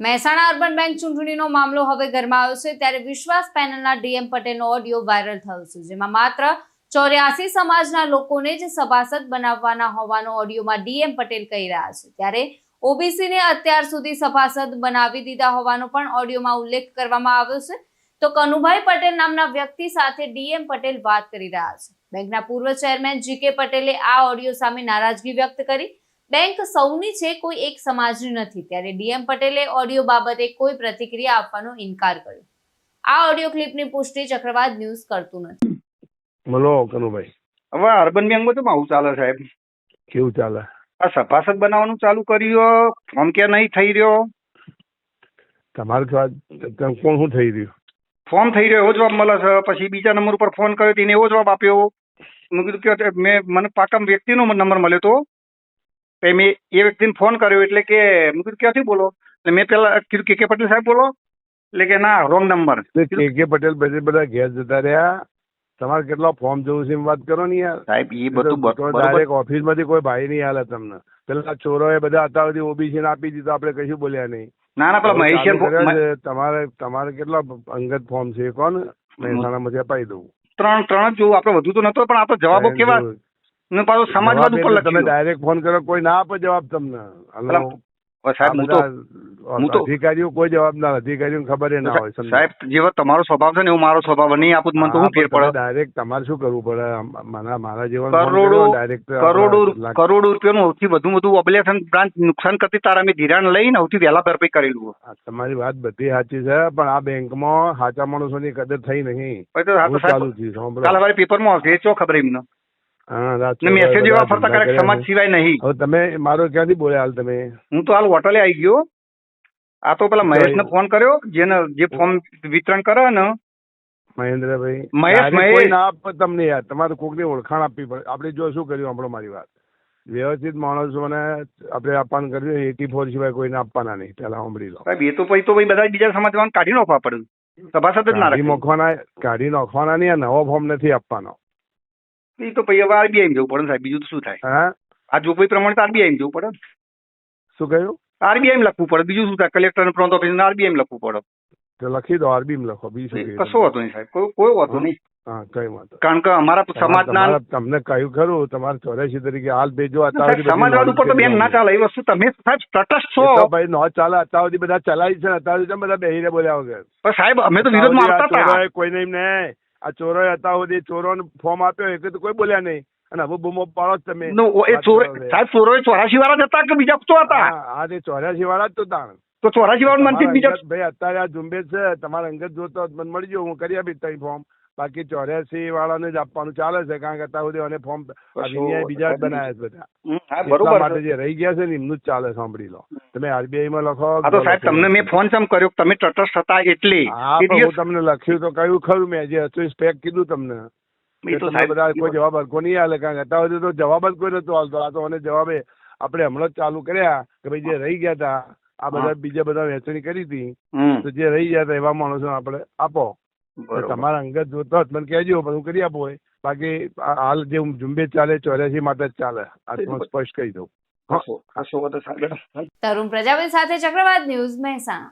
Mehsana urban bank ચૂંટણીનો મામલો હવે ગરમાયો છે ત્યારે વિશ્વાસ પેનલના ડીએમ પટેલનો ઓડિયો વાયરલ થયો છે, જેમાં માત્ર 84 સમાજના લોકોને જ સભાસદ બનાવવાના હોવાનો ઓડિયોમાં ડીએમ પટેલ કહી રહ્યા છે. ત્યારે ઓબીસીને અત્યાર સુધી સભાસદ બનાવી દીધા હોવાનો પણ ઓડિયોમાં ઉલ્લેખ કરવામાં આવ્યો છે. તો કનુભાઈ પટેલ નામના વ્યક્તિ સાથે ડીએમ પટેલ વાત કરી રહ્યા છે. બેંકના પૂર્વ ચેરમેન જીકે પટેલે આ ઓડિયો સામે નારાજગી વ્યક્ત કરી. બેંક સૌની છે, કોઈ એક સમાજની નથી. ત્યારે ડીએમ પટેલે ઓડિયો બાબતે કોઈ પ્રતિક્રિયા આપવાનો ઇનકાર કર્યો. આ ઓડિયો ક્લિપની પુષ્ટિ ચક્રવાત ન્યૂઝ કરતું નથી. બોલો કનુભાઈ. હવે અર્બન બેંકમાં તો આવું ચાલે સાહેબ. કેવું ચાલે? આ સભાસદ બનાવવાનું ચાલુ કર્યું, ફોર્મ કે નહીં થઈ રહ્યો. તમારે કોણ શું થઈ રહ્યું? ફોર્મ થઈ રહ્યો એવો જવાબ મળે છે. પછી બીજા નંબર ઉપર ફોન કર્યો તેને એવો જવાબ આપ્યો. મેં કીધું કે મને પાકા વ્યક્તિનો નંબર મળ્યો હતો. મેં એ વ્યક્તિને ફોન કર્યો એટલે કે મેં કીધું ક્યાંથી બોલો, એટલે મેં પેલા કીધું કે પટેલ સાહેબ બોલો, એટલે કે ના રોંગ નંબર. કે પટેલ બધા ઘેર જતા રહ્યા. તમારે કેટલા ફોર્મ જોવું છે એમ વાત કરો ને યાર સાહેબ. એ બધું ડાયરેક્ટ ઓફિસ માંથી કોઈ ભાઈ નહીં હાલે તમને. પેલા ચોરોએ બધા હતા ઓબીસી ને આપી દીધું, આપણે કશું બોલ્યા નહીં. ના પેલા મહેશ તમારે કેટલા અંગત ફોર્મ છે કોણ મહેસાણામાંથી અપાઈ દઉં. ત્રણ જ જોવું, આપણે વધુ તો નતો, પણ આ તો જવાબો કેવા પાછો સમાજવાદ ઉપર તમે લખ્યું. ડાયરેક્ટ ફોન કરો કોઈ ના આપે જવાબ તમને. સાહેબ હું તો અધિકારીઓ કોઈ જવાબ ના, અધિકારીઓને ખબર ના હોય. સાહેબ જેવો તમારો સ્વભાવ છે ને એવું મારો સ્વભાવ નહીં આપું મને તો શું ફેર પડે. ડાયરેક્ટ તમારે શું કરવું પડે? મારા જેવા કરોડો રૂપિયાનું સૌથી વધુ ઓબ્લિગેશન બ્રાન્ચ નુકસાન કરતી તારા મેં ધિરાણ લઈને સૌથી વહેલા ભરપાઈ કરેલું. તમારી વાત બધી સાચી છે, પણ આ બેંકમાં સાચા માણસોની કદર થઈ નહીં. કાલ હવારે પેપરમાં આવશે, ચો ખબર એમને. મેસેજ એવા ફરતા કરે સમાજ સિવાય નહીં. હવે તમે મારો ક્યાંથી બોલ્યા હાલ? તમે હું તો હાલ હોટલે આવી ગયો. આ તો પેલા મહેશને ફોન કર્યો, જે ફોર્મ વિતરણ કરે ને મહેન્દ્રભાઈ. મહેશ ના આપે તમને યાર, તમારે કોકની ઓળખાણ આપવી પડે. આપણે જો શું કર્યું આપણો, મારી વાત વ્યવસ્થિત માણસોને આપણે આપવાનું કર્યું. 84 સિવાય કોઈને આપવાના નહીં. પેલા સાંભળી લો સાહેબ. એ તો પછી બધા બીજા સમાજ કાઢી નાખવા પડે. સભાસદ જ ના કાઢી નાખવાના નહીં. નવો ફોર્મ નથી આપવાનો. એ તો પછી હવે આરબીઆઈ જવું પડે સાહેબ, બીજું તો શું થાય? આ જોગવાઈ પ્રમાણે આરબીઆઈ જવું પડે. શું કહ્યું? આરબીઆઈ લખવું પડે, બીજું શું થાય? કલેક્ટર પ્રાંત ઓફિસ આરબીઆઈ લખવું પડે. તો લખી દો, આરબીઆઈ લખો, બીજું કશો વાંધો નહીં સાહેબ, કોઈ વાંધો નહીં. હા, કઈ વાંધો. કારણ કે અમારા સમાજના તમને કહ્યું ખરું, તમારે 84 તરીકે હાલ ભેજો. સમાજવાદ ઉપર તો બેન ના ચાલે એ વસ્તુ. તમે સાહેબ તટસ્થ છો ભાઈ. ન ચાલે અત્યાર સુધી બધા ચલાવી છે, અત્યાર સુધી બધા બેહીને બોલ્યા વગર. પણ સાહેબ અમે તો વિરોધમાં આવતા હતા. કોઈ નહીં. આ ચોરો હતા સુધી ચોરો ફોર્મ આપ્યો એ તો કોઈ બોલ્યા નહીં. અને હવે બૂમો પાડો તમે. સાહેબ ચોરો 84 વાળા જ હતા કે બીજા તો હતા? હા, તે 84 વાળા જ તો તાણ. તો 84 વાળા મનથી બીજા ભાઈ અત્યારે આ ઝુંબેશ છે, તમારે અંગત જોતો મને મળી ગયો, હું કરી આપીશ તઈ ફોર્મ. બાકી 84 વાળાને જ આપવાનું ચાલે છે, કારણ કે અત્યાર સુધી અને ફોર્મ બીજા જ બનાવ્યા બધા. બરોબર માટે જે રહી ગયા છે ને એમનું જ ચાલે. સાંભળી લો, તમે આરબીઆઈ માં લખો. તો સાહેબ તમને મેં ફોન કેમ કર્યો? તમે તટસ્થ હતા એટલે. હું તમને લખ્યું તો કયું ખરું, મેં જે હતું સ્પેક કીધું તમને. બધા કોઈ જવાબ હરકો નહીં આલે, કારણ કે અત્યાર સુધી તો જવાબ જ કોઈ નતો આવતો. આ તો મને જવાબે આપણે હમણાં જ ચાલુ કર્યા કે ભાઈ જે રહી ગયા હતા આ બધા બીજા બધા વહેંચણી કરી હતી, તો જે રહી ગયા હતા એવા માણસો આપણે આપો. તમારા અંગત જોતો જ મને કહેજો, હું કરી આપો હોય. બાકી હાલ જે ઝુંબેશ ચાલે 84 માટે જ ચાલે. આ સ્પષ્ટ કહી દઉં. તરુણ પ્રજાપતિ સાથે ચક્રવાત ન્યૂઝ, મહેસાણા.